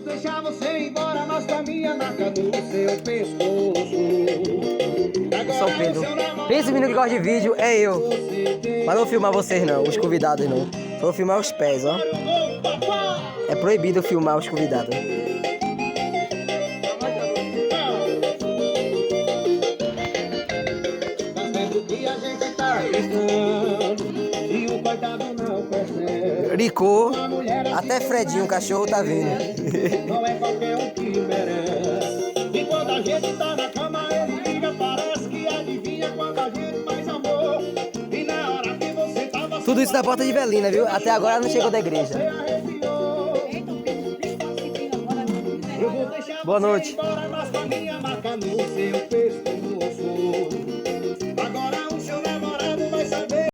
deixar você ir embora, mas com a minha marca no seu pescoço. Eu sou o Pedro. Esse menino que gosta de vídeo é eu. Mas não vou filmar vocês não, os convidados não. Só vou filmar os pés, ó. É proibido filmar os convidados. Ricô, até Fredinho, o cachorro, tá vindo. Não é qualquer um que merece. E quando a gente tá na cama, ele liga, parece que adivinha quando a gente faz amor. E na hora que você tava... Tudo isso na porta de Belina, viu? Até agora ela não chegou da igreja. Boa noite.